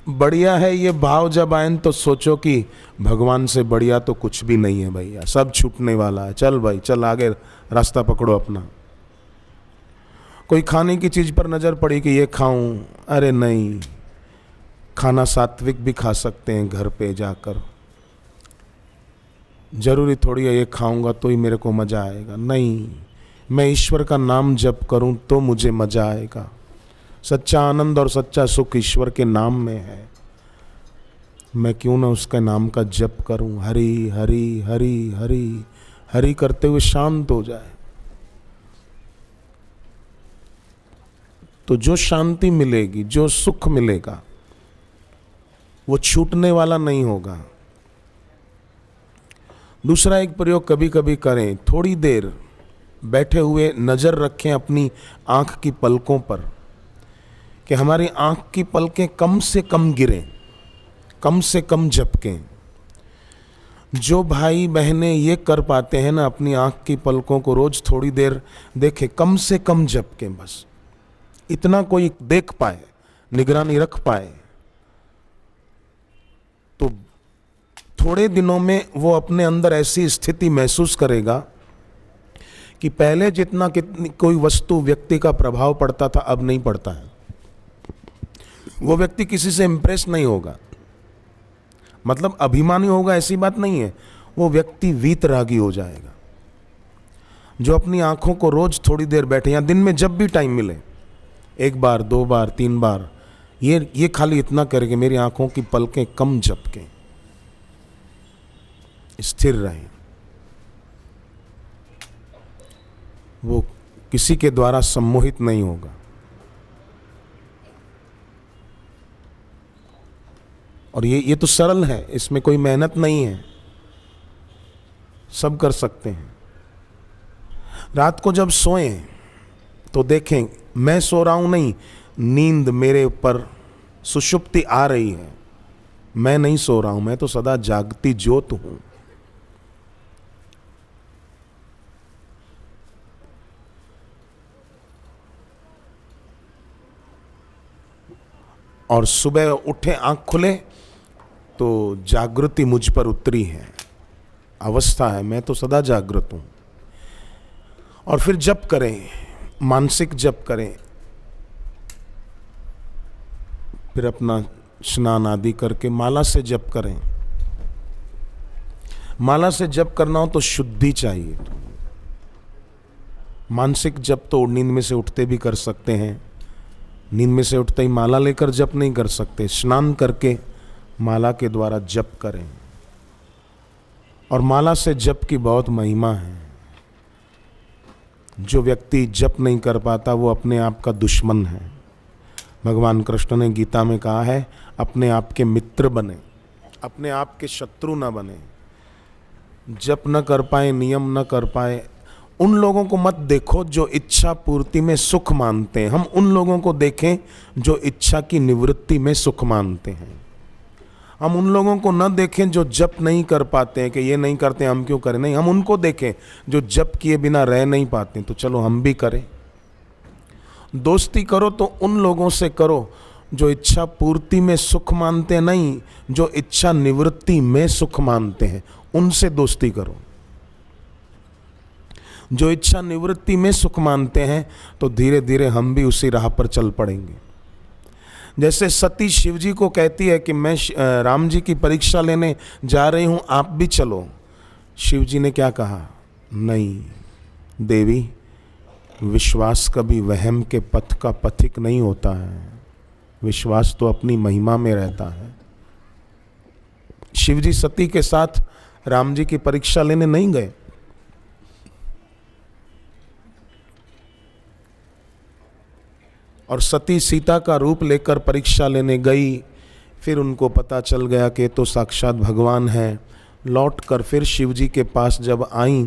बढ़िया है ये भाव जब आए तो सोचो कि भगवान से बढ़िया तो कुछ भी नहीं है भैया, सब छूटने वाला है, चल भाई चल आगे रास्ता पकड़ो अपना। कोई खाने की चीज पर नजर पड़ी कि ये खाऊं, अरे नहीं, खाना सात्विक भी खा सकते हैं घर पे जाकर, जरूरी थोड़ी है ये खाऊंगा तो ही मेरे को मजा आएगा, नहीं, मैं ईश्वर का नाम जप करूं तो मुझे मजा आएगा। सच्चा आनंद और सच्चा सुख ईश्वर के नाम में है, मैं क्यों ना उसके नाम का जप करूं, हरि हरि हरि हरि हरि करते हुए शांत हो जाए तो जो शांति मिलेगी, जो सुख मिलेगा वो छूटने वाला नहीं होगा। दूसरा एक प्रयोग कभी कभी करें, थोड़ी देर बैठे हुए नजर रखें अपनी आंख की पलकों पर कि हमारी आंख की पलकें कम से कम गिरें, कम से कम झपकें। जो भाई बहनें ये कर पाते हैं ना, अपनी आंख की पलकों को रोज थोड़ी देर देखें, कम से कम झपकें, बस इतना कोई देख पाए, निगरानी रख पाए तो थोड़े दिनों में वो अपने अंदर ऐसी स्थिति महसूस करेगा कि पहले जितना कितनी कोई वस्तु व्यक्ति का प्रभाव पड़ता था अब नहीं पड़ता है। वो व्यक्ति किसी से इंप्रेस नहीं होगा, मतलब अभिमानी होगा ऐसी बात नहीं है, वो व्यक्ति वीतरागी हो जाएगा। जो अपनी आंखों को रोज थोड़ी देर बैठे या दिन में जब भी टाइम मिले, एक बार, दो बार, तीन बार, ये खाली इतना करके मेरी आंखों की पलकें कम झपकें, स्थिर रहें, वो किसी के द्वारा सम्मोहित नहीं होगा। और ये तो सरल है, इसमें कोई मेहनत नहीं है, सब कर सकते हैं। रात को जब सोएं तो देखें मैं सो रहा हूं नहीं, नींद मेरे ऊपर सुषुप्ति आ रही है, मैं नहीं सो रहा हूं, मैं तो सदा जागती ज्योत हूं। और सुबह उठे आंख खुले तो जागृति मुझ पर उतरी है, अवस्था है, मैं तो सदा जागृत हूं। और फिर जप करें, मानसिक जप करें, फिर अपना स्नान आदि करके माला से जप करें। माला से जप करना हो तो शुद्धि चाहिए। मानसिक जप तो नींद में से उठते भी कर सकते हैं, नींद में से उठते ही माला लेकर जप नहीं कर सकते, स्नान करके माला के द्वारा जप करें। और माला से जप की बहुत महिमा है। जो व्यक्ति जप नहीं कर पाता वो अपने आप का दुश्मन है। भगवान कृष्ण ने गीता में कहा है, अपने आप के मित्र बने, अपने आप के शत्रु न बने। जप न कर पाए, नियम न कर पाए, उन लोगों को मत देखो जो इच्छा पूर्ति में सुख मानते हैं, हम उन लोगों को देखें जो इच्छा की निवृत्ति में सुख मानते हैं। हम उन लोगों को न देखें जो जप नहीं कर पाते हैं कि ये नहीं करते हम क्यों करें, नहीं, हम उनको देखें जो जप किए बिना रह नहीं पाते, तो चलो हम भी करें। दोस्ती करो तो उन लोगों से करो जो इच्छा पूर्ति में सुख मानते नहीं, जो इच्छा निवृत्ति में सुख मानते हैं, उनसे दोस्ती करो। जो इच्छा निवृत्ति में सुख मानते हैं तो धीरे धीरे हम भी उसी राह पर चल पड़ेंगे। जैसे सती शिव जी को कहती है कि मैं राम जी की परीक्षा लेने जा रही हूं, आप भी चलो। शिव जी ने क्या कहा, नहीं देवी, विश्वास कभी वहम के पथ का पथिक नहीं होता है, विश्वास तो अपनी महिमा में रहता है। शिव जी सती के साथ राम जी की परीक्षा लेने नहीं गए। और सती सीता का रूप लेकर परीक्षा लेने गई, फिर उनको पता चल गया कि तो साक्षात भगवान है। लौट कर फिर शिव जी के पास जब आई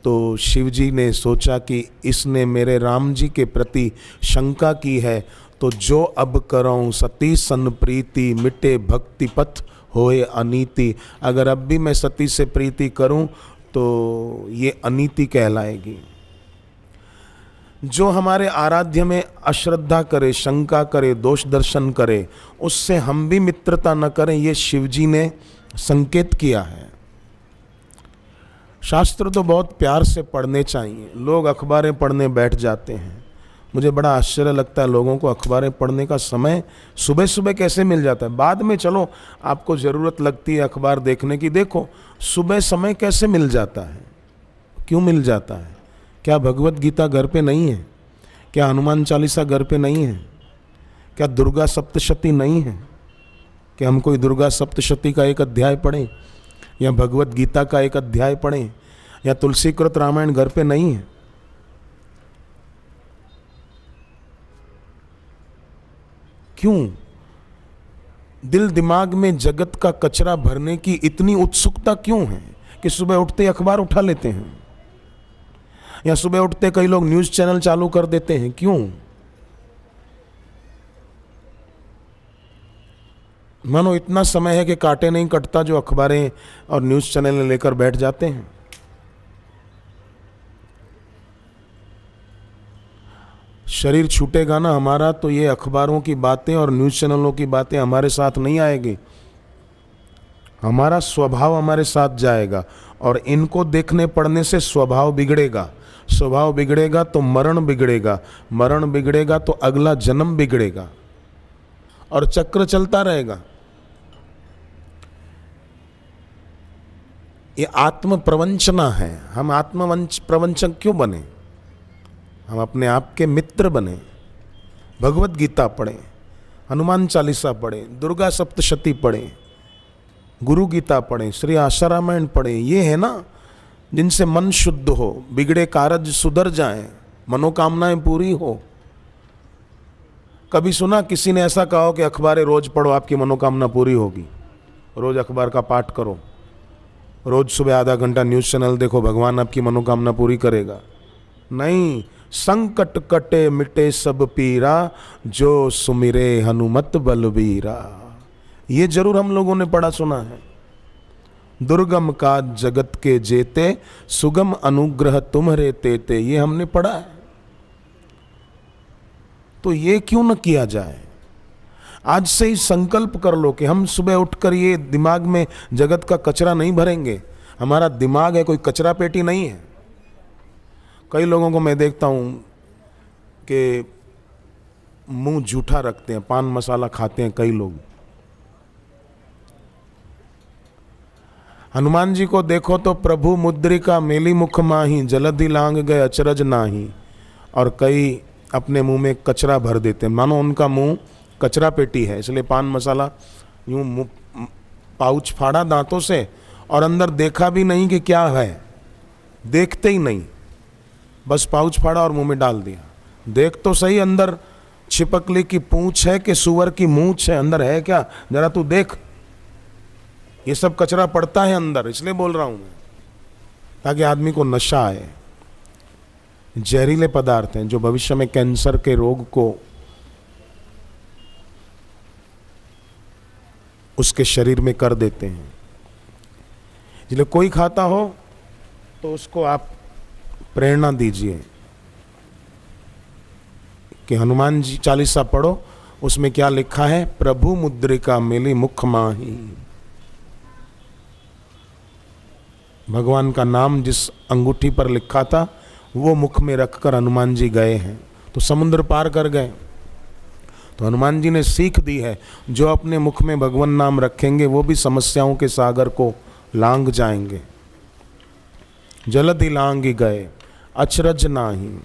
तो शिव जी ने सोचा कि इसने मेरे राम जी के प्रति शंका की है, तो जो अब करऊं सती सन प्रीति, मिटे भक्ति पथ होए अनीति। अगर अब भी मैं सती से प्रीति करूं तो ये अनीति कहलाएगी। जो हमारे आराध्य में अश्रद्धा करे, शंका करे, दोष दर्शन करे, उससे हम भी मित्रता न करें, ये शिवजी ने संकेत किया है। शास्त्र तो बहुत प्यार से पढ़ने चाहिए, लोग अखबारें पढ़ने बैठ जाते हैं। मुझे बड़ा आश्चर्य लगता है लोगों को अखबारें पढ़ने का समय सुबह सुबह कैसे मिल जाता है। बाद में चलो आपको ज़रूरत लगती है अखबार देखने की, देखो सुबह समय कैसे मिल जाता है, क्यों मिल जाता है? क्या भगवत गीता घर पे नहीं है? क्या हनुमान चालीसा घर पे नहीं है? क्या दुर्गा सप्तशती नहीं है? कि हम कोई दुर्गा सप्तशती का एक अध्याय पढ़ें, या भगवत गीता का एक अध्याय पढ़ें, या तुलसीकृत रामायण घर पे नहीं है? क्यों? दिल दिमाग में जगत का कचरा भरने की इतनी उत्सुकता क्यों है कि सुबह उठते अखबार उठा लेते हैं, या सुबह उठते कई लोग न्यूज़ चैनल चालू कर देते हैं? क्यों? मानो इतना समय है कि काटे नहीं कटता जो अखबारें और न्यूज़ चैनल लेकर बैठ जाते हैं। शरीर छूटेगा ना हमारा तो ये अखबारों की बातें और न्यूज़ चैनलों की बातें हमारे साथ नहीं आएगी, हमारा स्वभाव हमारे साथ जाएगा। और इनको देखने पड़ने से स्वभाव बिगड़ेगा, स्वभाव बिगड़ेगा तो मरण बिगड़ेगा, मरण बिगड़ेगा तो अगला जन्म बिगड़ेगा, और चक्र चलता रहेगा। ये आत्म प्रवंचना है। हम आत्मवंच प्रवंचक क्यों बने? हम अपने आप के मित्र बने। भगवत गीता पढ़ें, हनुमान चालीसा पढ़ें, दुर्गा सप्तशती पढ़ें, गुरु गीता पढ़ें, श्री आशा रामायण पढ़ें। ये है ना जिनसे मन शुद्ध हो, बिगड़े कारज सुधर जाएं, मनोकामनाएं पूरी हो। कभी सुना किसी ने ऐसा कहा हो कि अखबारें रोज पढ़ो आपकी मनोकामना पूरी होगी? रोज अखबार का पाठ करो, रोज सुबह आधा घंटा न्यूज़ चैनल देखो, भगवान आपकी मनोकामना पूरी करेगा? नहीं। संकट कटे मिटे सब पीरा, जो सुमिरे हनुमत बलबीरा। ये जरूर हम लोगों ने पढ़ा सुना है। दुर्गम काज जगत के जेते, सुगम अनुग्रह तुम्हारे तेते। ये हमने पढ़ा है। तो ये क्यों न किया जाए? आज से ही संकल्प कर लो कि हम सुबह उठकर ये दिमाग में जगत का कचरा नहीं भरेंगे। हमारा दिमाग है, कोई कचरा पेटी नहीं है। कई लोगों को मैं देखता हूँ कि मुंह जूठा रखते हैं, पान मसाला खाते हैं कई लोग। हनुमान जी को देखो तो प्रभु मुद्रिका मेली मुख माही, जलधि लांग गए अचरज नाही। और कई अपने मुंह में कचरा भर देते हैं, मानो उनका मुंह कचरा पेटी है, इसलिए पान मसाला यूं पाउच फाड़ा दांतों से और अंदर देखा भी नहीं कि क्या है, देखते ही नहीं, बस पाउच फाड़ा और मुंह में डाल दिया। देख तो सही अंदर छिपकली की पूंछ है कि सुअर की मूंछ है, अंदर है क्या जरा तू देख। ये सब कचरा पड़ता है अंदर, इसलिए बोल रहा हूं मैं, ताकि आदमी को नशा आए। जहरीले पदार्थ हैं जो भविष्य में कैंसर के रोग को उसके शरीर में कर देते हैं। इसलिए कोई खाता हो तो उसको आप प्रेरणा दीजिए कि हनुमान जी चालीसा पढ़ो, उसमें क्या लिखा है? प्रभु मुद्रिका मेली मुख माही। भगवान का नाम जिस अंगूठी पर लिखा था वो मुख में रखकर हनुमान जी गए हैं, तो समुद्र पार कर गए। तो हनुमान जी ने सीख दी है, जो अपने मुख में भगवान नाम रखेंगे वो भी समस्याओं के सागर को लांग जाएंगे। जलधि लांग गए अचरज नाही।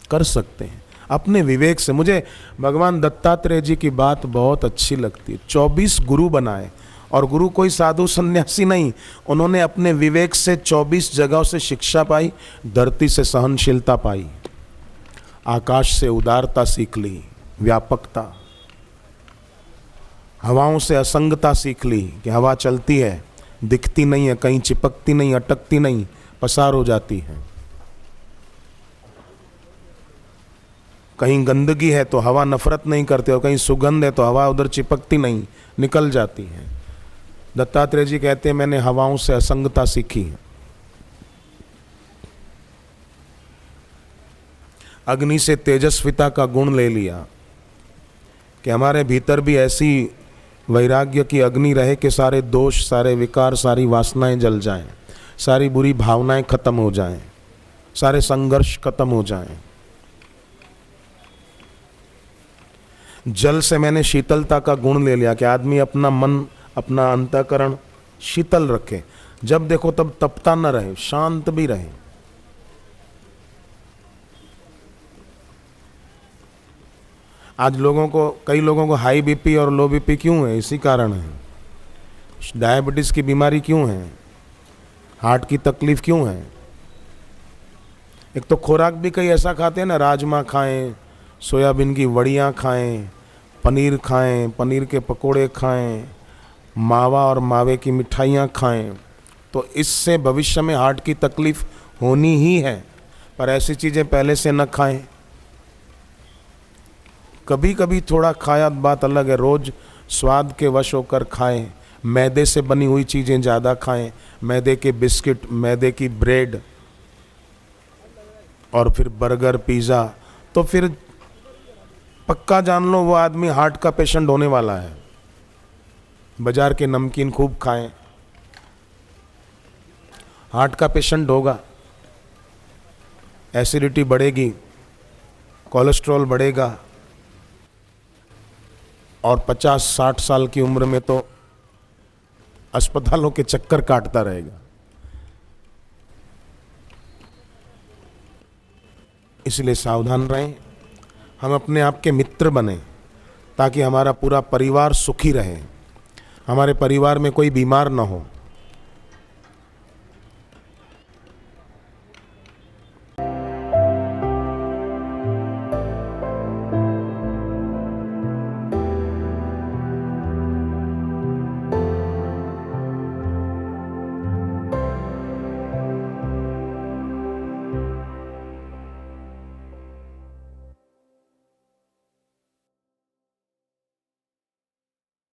कर सकते हैं अपने विवेक से। मुझे भगवान दत्तात्रेय जी की बात बहुत अच्छी लगती है। 24 गुरु बनाए, और गुरु कोई साधु सन्यासी नहीं, उन्होंने अपने विवेक से 24 जगहों से शिक्षा पाई, धरती से सहनशीलता पाई, आकाश से उदारता सीख ली, व्यापकता, हवाओं से असंगता सीख ली कि हवा चलती है, दिखती नहीं है, कहीं चिपकती नहीं, अटकती नहीं, पसार हो जाती है। कहीं गंदगी है तो हवा नफरत नहीं करती, और कहीं सुगंध है तो हवा उधर चिपकती नहीं, निकल जाती है। दत्तात्रेय जी कहते हैं मैंने हवाओं से असंगता सीखी है। अग्नि से तेजस्विता का गुण ले लिया कि हमारे भीतर भी ऐसी वैराग्य की अग्नि रहे कि सारे दोष, सारे विकार, सारी वासनाएं जल जाएं, सारी बुरी भावनाएं खत्म हो जाएं, सारे संघर्ष खत्म हो जाएं। जल से मैंने शीतलता का गुण ले लिया कि आदमी अपना मन, अपना अंतःकरण शीतल रखे, जब देखो तब तपता न रहे, शांत भी रहे। आज कई लोगों को हाई बीपी और लो बीपी क्यों है? इसी कारण है। डायबिटीज की बीमारी क्यों है? हार्ट की तकलीफ क्यों है? एक तो खुराक भी कई ऐसा खाते हैं ना, राजमा खाएं, सोयाबीन की वड़ियाँ खाएं, पनीर खाएं, पनीर के पकोड़े खाएं, मावा और मावे की मिठाइयाँ खाएं, तो इससे भविष्य में हार्ट की तकलीफ होनी ही है। पर ऐसी चीज़ें पहले से न खाएं। कभी कभी थोड़ा खाया बात अलग है, रोज स्वाद के वश होकर खाएं। मैदे से बनी हुई चीज़ें ज़्यादा खाएं, मैदे के बिस्किट, मैदे की ब्रेड और फिर बर्गर, पिज़्ज़ा, तो फिर पक्का जान लो वो आदमी हार्ट का पेशेंट होने वाला है। बाजार के नमकीन खूब खाएं, हार्ट का पेशेंट होगा। एसिडिटी बढ़ेगी, कोलेस्ट्रॉल बढ़ेगा, और 50-60 साल की उम्र में तो अस्पतालों के चक्कर काटता रहेगा। इसलिए सावधान रहें, हम अपने आप के मित्र बने ताकि हमारा पूरा परिवार सुखी रहे, हमारे परिवार में कोई बीमार ना हो।